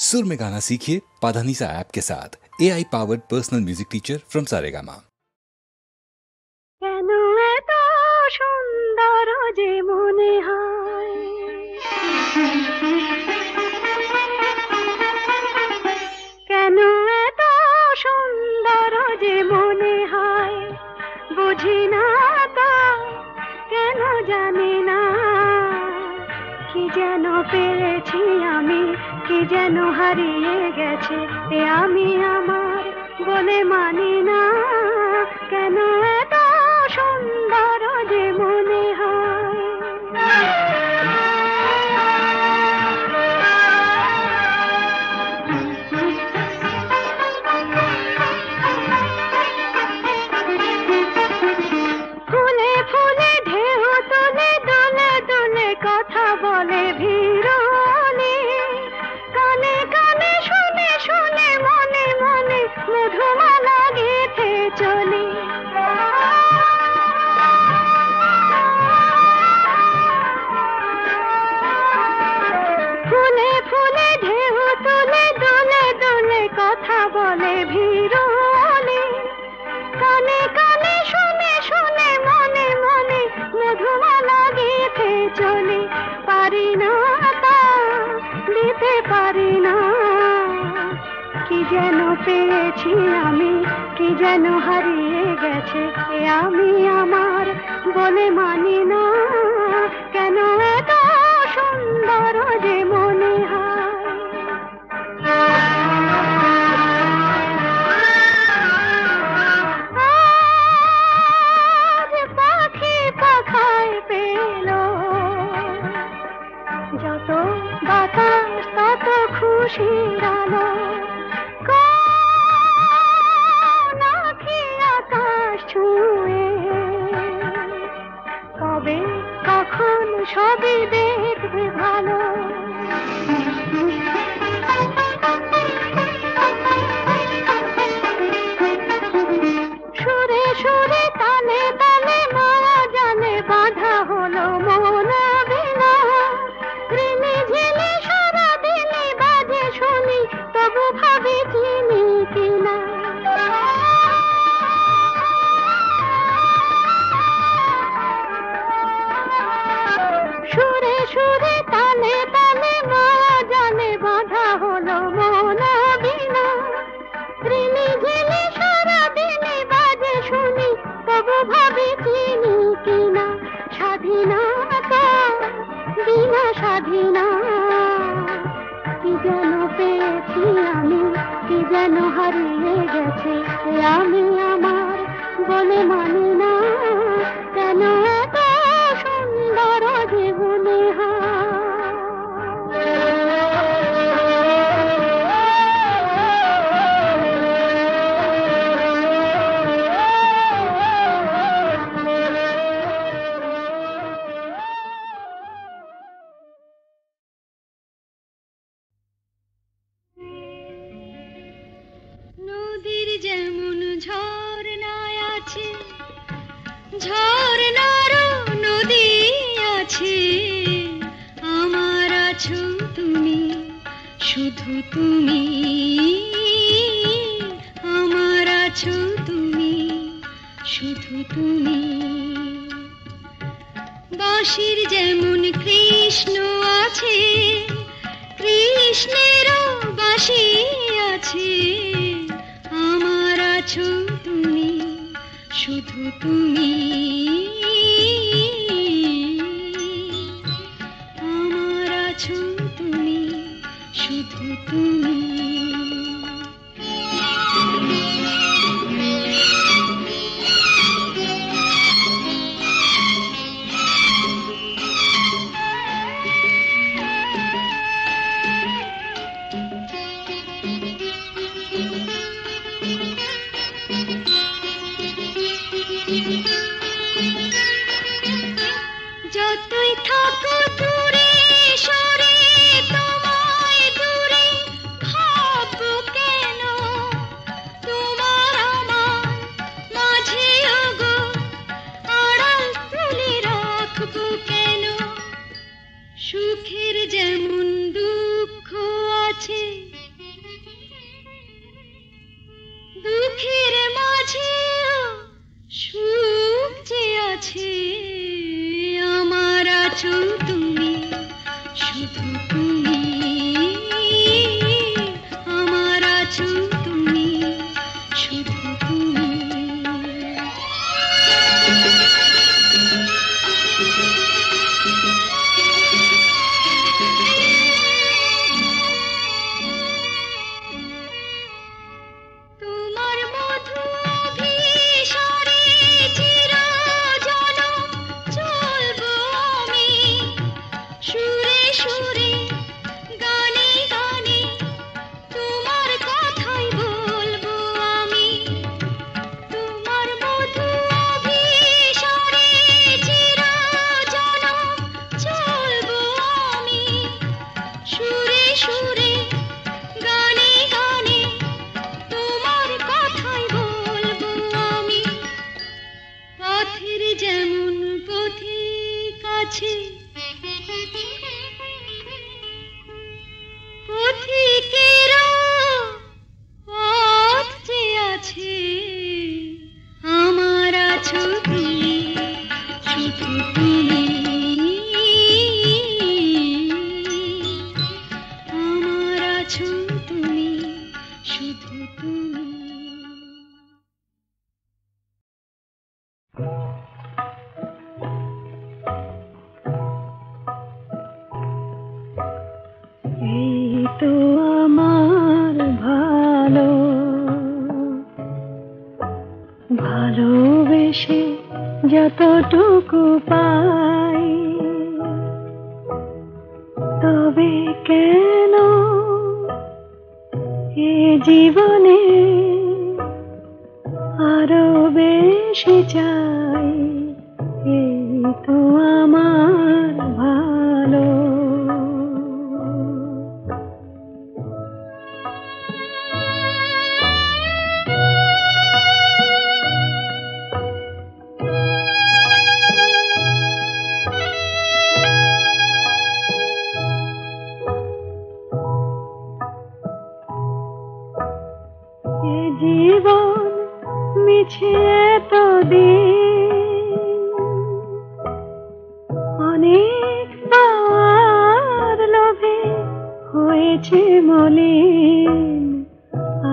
सुर में गाना सीखिए पाधानीसा ऐप के साथ। AI powered personal music teacher from Saregama. কেন এত সুন্দর যে মনে হয়, কেন এত সুন্দর যে মনে হয়, বুঝি না তা কেন জানি না। কি যেন পেয়েছি আমি, কি যেন হারিয়ে গেছে এ আমি আমার বলে মানি না। কেন এত সুন্দর যে মনে হয়। ফুলে ফুলে ঢেউ তুলে দোলে দোলে কথা বলে ভিড়নে, কানে কানে শুনে শুনে মনে মনে মধুমালা গেঁথে চলি। ফুলে ফুলে ঢেউ তুলে দোলে দোলে কথা বলে ভিড়নে, কানে কানে শুনে শুনে মনে মনে মধুমালা গেঁথে চলি। পারি না তা দিতে পারি না, কি যেন পেয়েছি আমি, কি যেন হারিয়ে গেছে এ আমি আমার বলে মানি না। কেন এত সুন্দর যে মনে হয়। আজ পাখি পাখায় পেল, যত বাতাস তত খুশির আলো। কোন আঁখি আকাশ ছুঁয়ে, কবে কখন সবই দেখবে ভালো। সুরে সুরে তালে তালে মায়া জানে বাঁধা হলো মন বিনা। রিমি ঝিলি সারা দিনে বাজে শুনি, তবু ভাবি চিনি কিনা। সুরে সুরে তালে তালে মায়া জানে বাঁধা হলো মন বিনা। রিমি ঝিলি সারা দিনে বাজে শুনি, তবু ভাবি চিনি কিনা। স্বাধীনতা বিনা স্বাধীনা, কি যেন পেয়েছি আমি, কি যেন হারিয়ে গেছে এ আমি আমার বলে মানি না। কেন এত সুন্দর যে মনে হয়। নদীর যেমন ঝর্ণায় আছে, ঝর্ণারও নদী আছে, আমার আছো তুমি, শুধু তুমি। আমার আছো তুমি, শুধু তুমি। বাঁশির যেমন কৃষ্ণ আছে, কৃষ্ণেরও বাঁশি আছে, আমার আছো তুমি, শুধু তুমি। আমার আছো তুমি, শুধু তুমি। যতই থাকো দূরে সরে, তোমায় দূরে ভাববো কেন। তোমার আমার মাঝে ওগো আড়াল তুলে রাখবো কেন। সুখের যেমন দুঃখ আছে, দুঃখের মাঝেও সুখ যে আছে আমার আছো তুমি শুধু তুমি আমার আছো তুমি শুধু তুমি তোমার মধু অভিসারে চিরজনম চলবো আমি সুরে সুরে গানে গানে তোমার কথাই বলবো আমি তোমার মধু অভিসারে চিরজনম চলবো আমি সুরে সুরে গানে গানে তোমার কথাই বলবো আমি পথের যেমন পথিক আছে পথিকেরও পথ যে আছে আমার আছো তুমি শুধু তুমি আমার আছো তুমি শুধু তুমি এই তো আমার ভালো ভালোবেসে যতটুকু পাই তবে কেন এ জীবনে আরো বেশি চাই এই তো আমার ভালো এ জীবন মিছে তো দিন অনেক পাওয়ার লোভে হয়েছে মলিন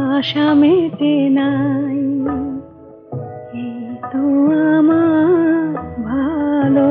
আশা মেটে নাই এই তো আমার ভালো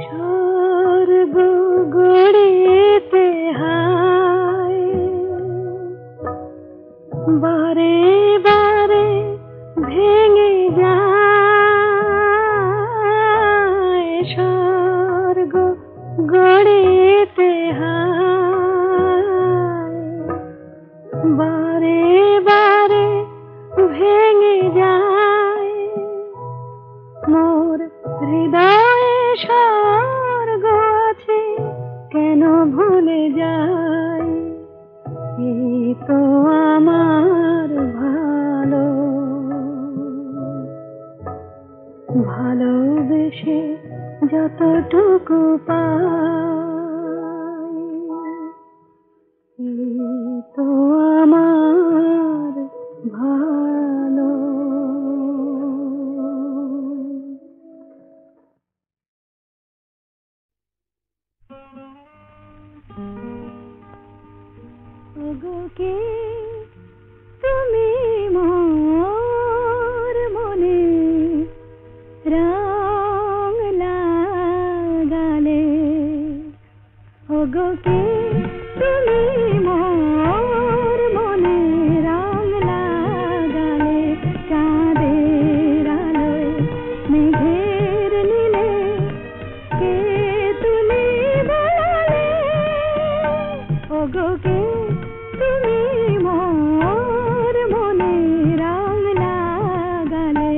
স্বর্গ গড়িতে হায় বারে বারে ভেঙে যায় স্বর্গ গড়িতে হায় বারে বারে ভেঙে যায় মোর হৃদয়ে স্বর্গ আছে কেন ভুলে যাই এই তো আমার ভালো ভালোবেসে যতটুকু পাই এই তো আমার ভালো ওগো কে তুমি মোর মনে রং লাগালে কে তুমি মোর মনে রং লাগালে চাঁদের আলোয় মেঘের নীলে কে তুমি বলালে ওগো কে তুমি মোর মনে রং লাগালে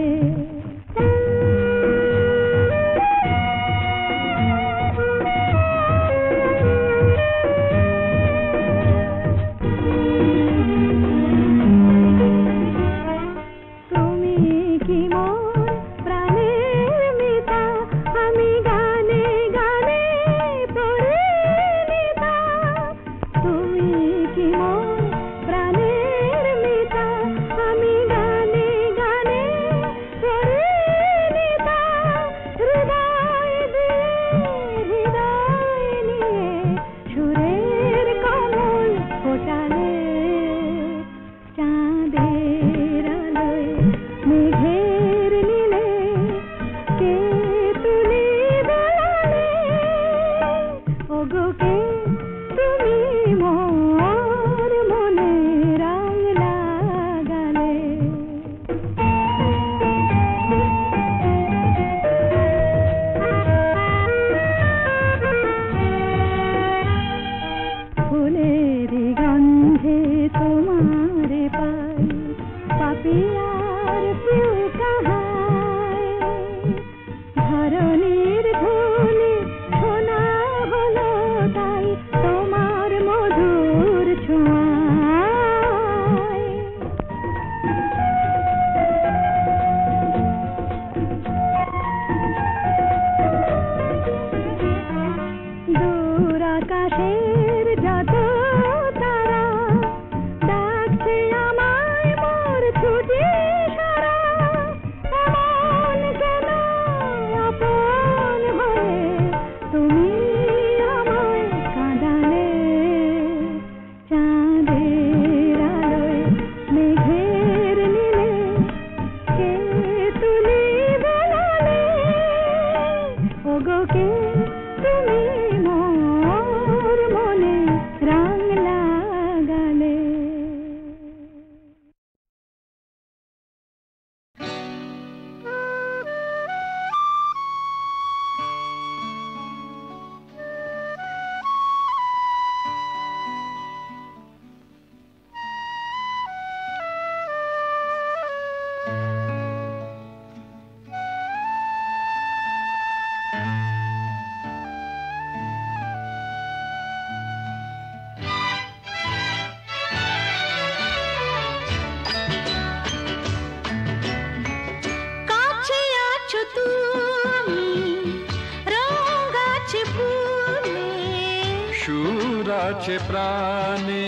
আছে প্রাণে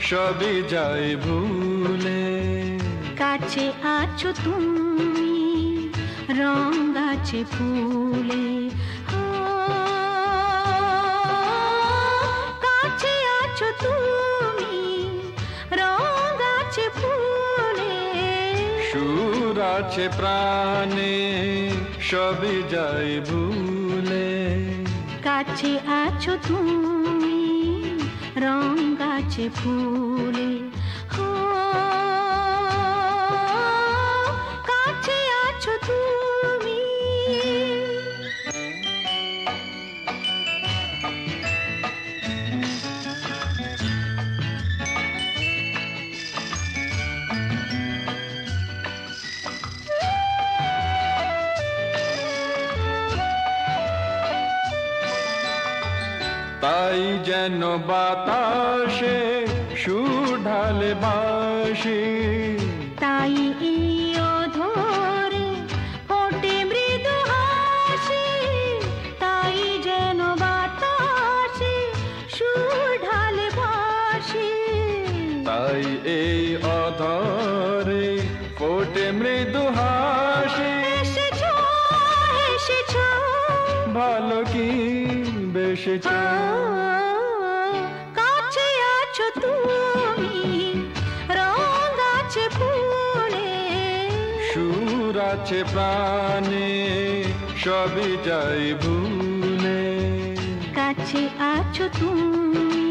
সবই যায় ভুলে কাছে আছো তুমি রং আছে ফুলে কাছে আছো তুমি রং আছে ফুলে সুর আছে প্রাণে সবই যায় ভুলে কাছে আছো তুমি রং আছে ফুলে কাছে আছো তুমি তাই যেন বাতাসে সুর ঢালে বাঁশি তাই ধরে ফোটে মৃদু হাসি তাই যেন বাতাসে সুর ঢালে বাঁশি তাই এই অধরে ফোটে মৃদু হাসি এসেছো এসেছো ভালো কি বেশেছো কাছে আছো তুমি রং আছে ফুলে সুর আছে প্রাণে সবই যাই ভুলে কাছে আছো তুমি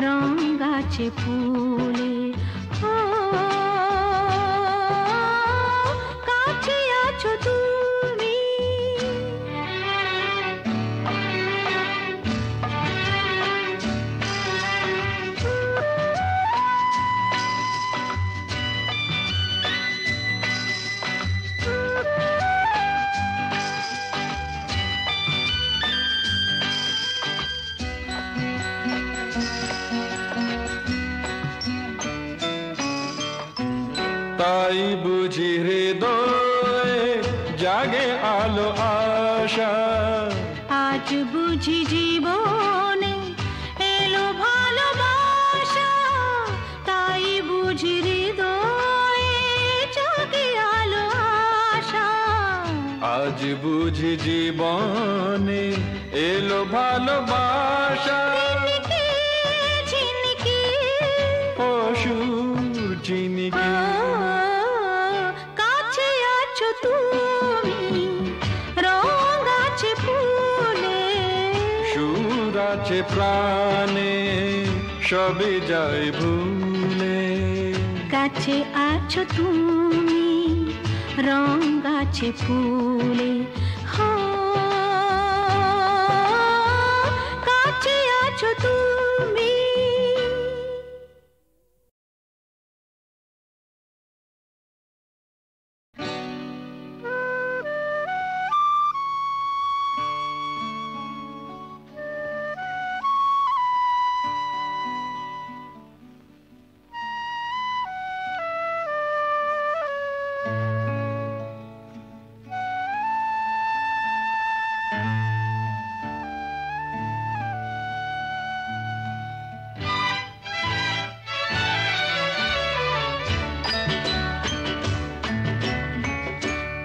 রং গাছে ফুলে, ও কাছে আছো তুমি। তাই বুঝি হৃদয়ে জাগে আলো আশা, আজ বুঝি জীবনে এলো ভালোবাসা, তাই বুঝি হৃদয়ে জাগে আলো আশা। আজ বুঝি জীবনে এলো ভালোবাসা, ঝিনিকি ঝিনিকি ও সুর ঝিনিকি, কাছে আছো তুমি রং আছে ফুলে, সুর আছে প্রাণে সবে যায় ভুলে। কাছে আছো তুমি রং আছে ফুলে, হো কাছে আছো তুমি।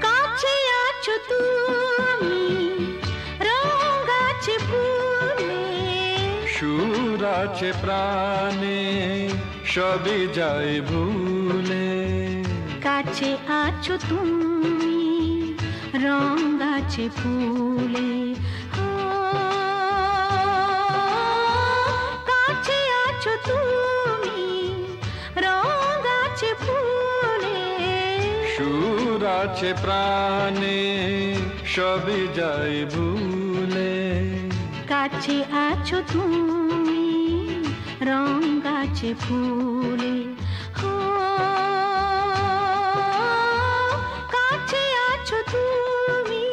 কাছে আছো তুমি রং আছে ফুলে, সুর আছে প্রাণে সবে যায় ভুলে। কাছে আছো তুমি রং আছে ফুলে, ও কাছে আছো তুমি রং আছে ফুলে, সুর আছে প্রাণে সবে যায় ভুলে। কাছে আছো তুমি রং আছে ফুলে, ও কাছে আছো তুমি।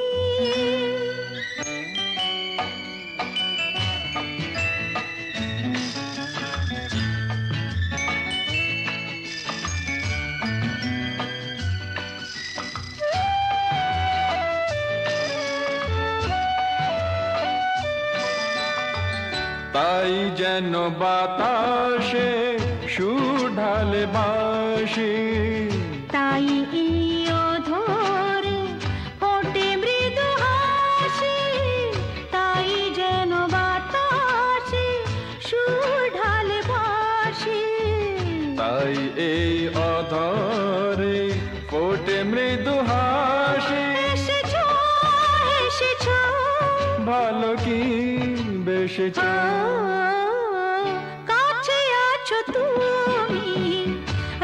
তাই যেন বাতাসে সুর ঢালে বাঁশি, তাই এই অধরে ফোটে মৃদু হাসি, তাই যেন বাতাসে সুর ঢালে বাঁশি, তাই এই অধরে ফোটে মৃদু হাসি। এসেছো এসেছো ভালো কি বেশেছ, কাছে আছো তুমি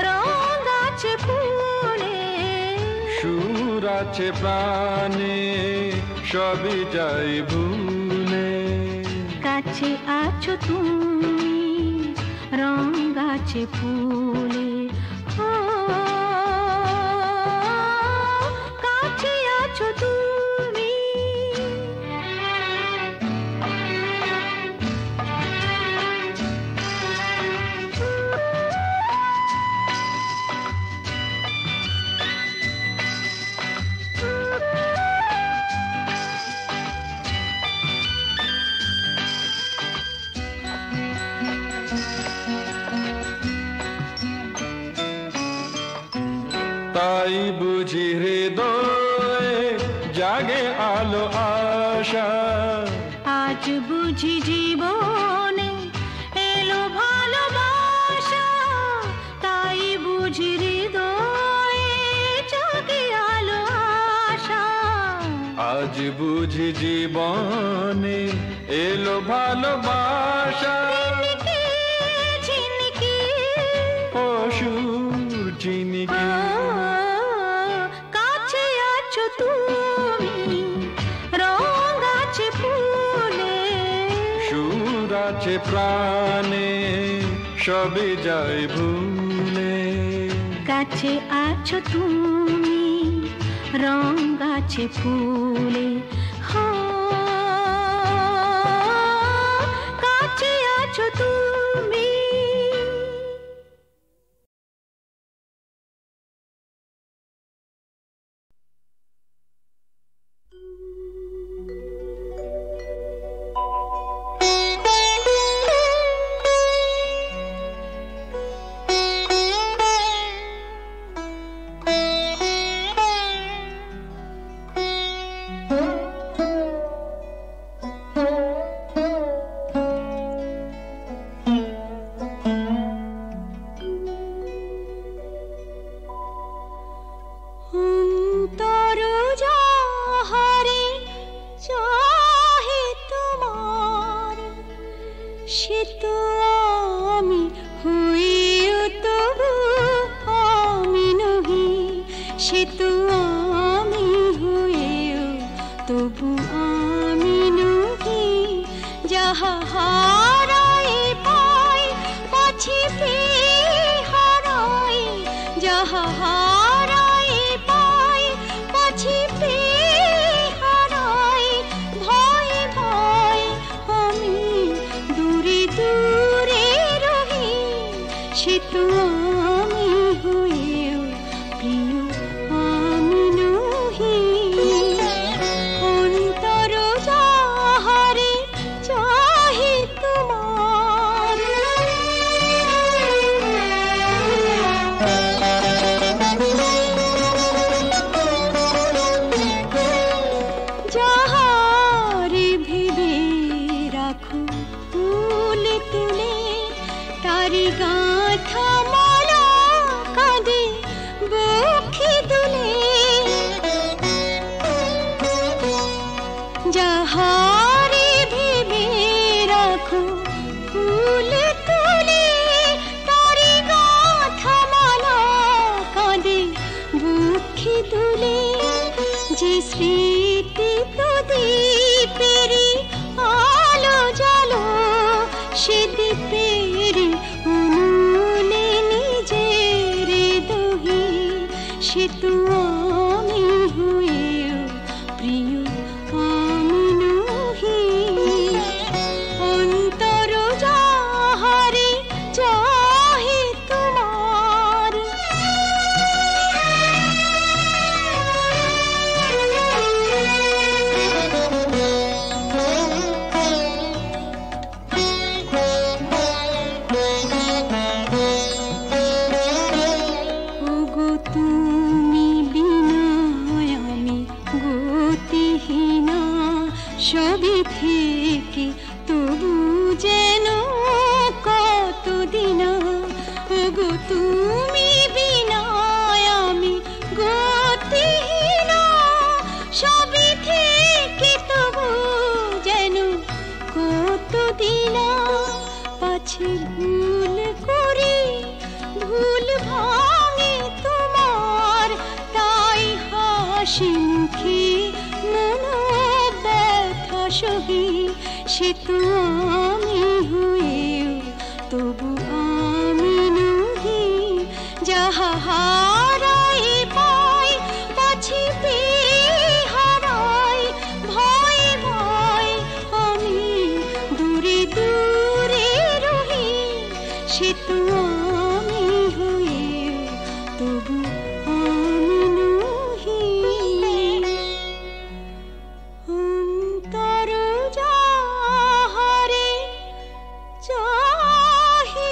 রং আছে ফুলে, সুর আছে প্রাণে সবই যাই ভুলে। কাছে আছো তুমি রং আছে ফুলে, ও কাছে আছো তুমি। তাই বুঝি হৃদয়ে জাগে আলো আশা, আজ বুঝি জীবনে এলো ভালোবাসা, তাই বুঝি হৃদয়ে জাগে আলো আশা। আজ আজ বুঝি জীবনে এলো ভালোবাসা ঝিনকি অসুর চিনিকি কাছে আছো তুমি রং আছে ফুলে সুর আছে প্রাণে সবে যায় ভুলে কাছে আছো তুমি রং আছে ফুলে কাছে আছো তুমি চাহি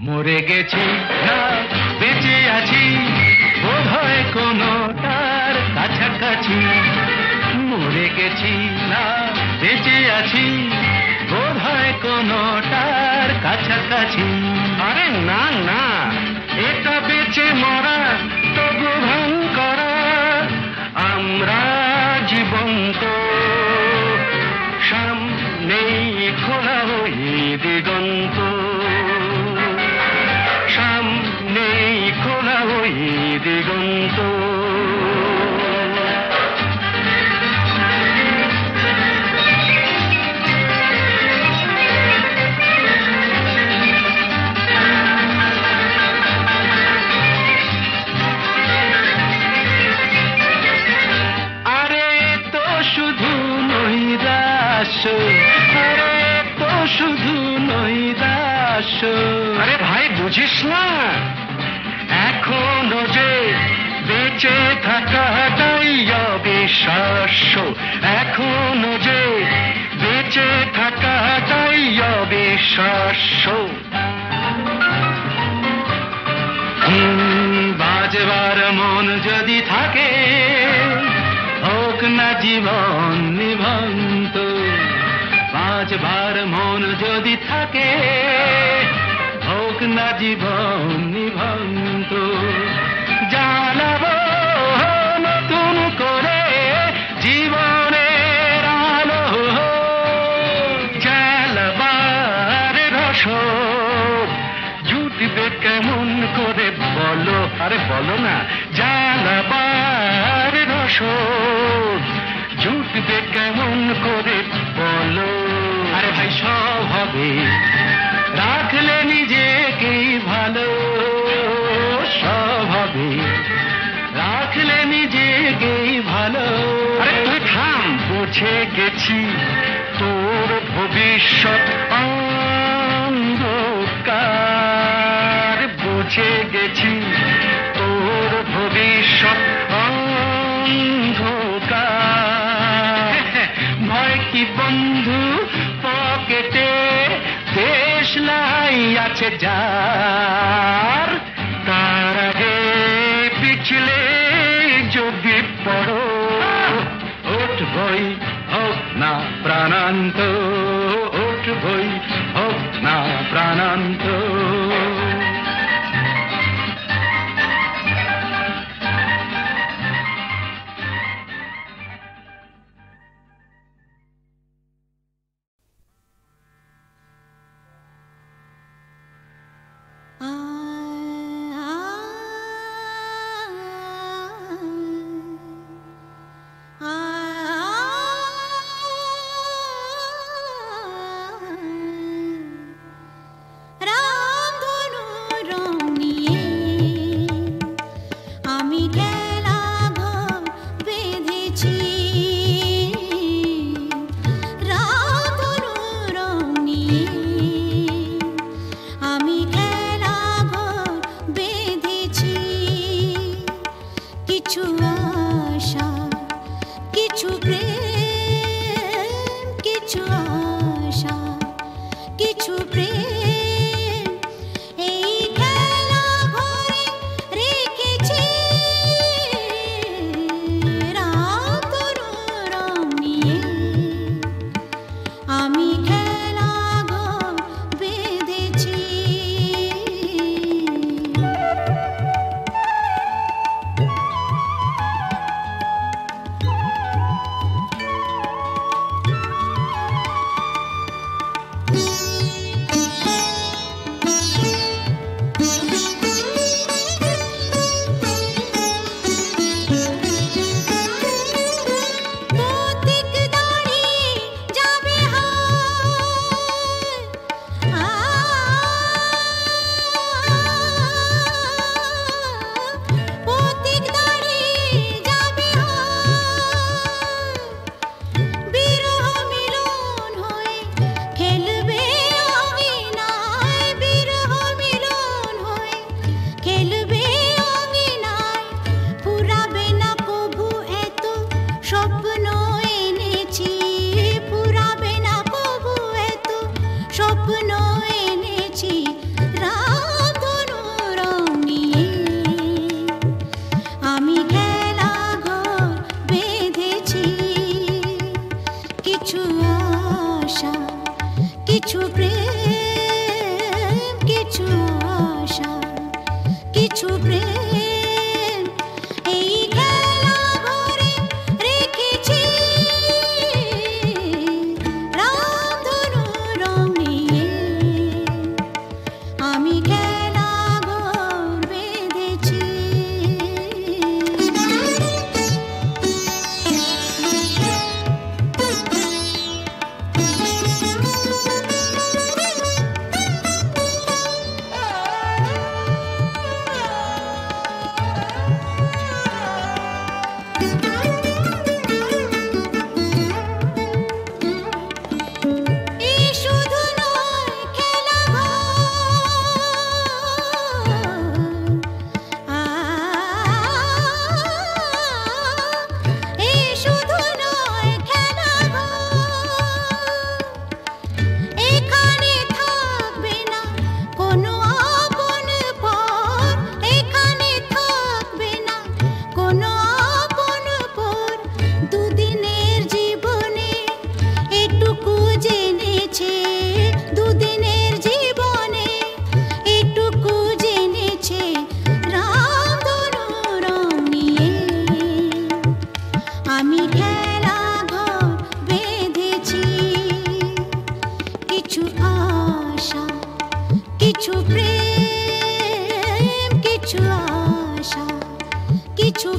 মরে গেছি না বেঁচে আছি বোধহয় কোনোটার কাছাকাছি, মরে গেছি না বেঁচে আছি বোধহয় কোনোটার কাছাকাছি। আরে না না, এটা বেঁচে মরা তবু ভান করা, আমরা জীবন্ত সামনেই খোলা ওই দিগন্ত, সামনেই খোলা ওই দিগন্ত। আরে তো শুধু নৈরাশ্য, আরে তো শুধু নৈরাশ্য। আরে ভাই বুঝিস না, এখনো যে বেঁচে থাকাটাই অবিশ্বাস্য, এখনো যে বেঁচে থাকাটাই অবিশ্বাস্য। বাজবার মন যদি থাকে হোক না জীবন নিভন্ত, বাজবার মন যদি থাকে হোক না জীবন নিভন্ত। জ্বালাবো নতুন করে জীবনের আলো, জ্বালাবার রসদ জুটবে কেমন করে বলো, আরে বলো না, জ্বালাবার রসদ জুটবে কেমন করে বলো। আরে ভাই সব হবে রাখলে নিজেকেই ভালো, সব হবে রাখলে নিজেকেই ভালো। আরে তুই থাম, বুঝে গেছি তোর ভবিষ্যৎ অন্ধকার, বুঝে গেছি তোর ভবিষ্যৎ অন্ধকার। ভয় কি বন্ধু পকেটে, দেশলাই আছে যার, তার আগে পিছলে যদি পড়ো উঠবই হোক না প্রাণান্ত, উঠবই হোক না প্রাণান্ত। ভাষা কিছু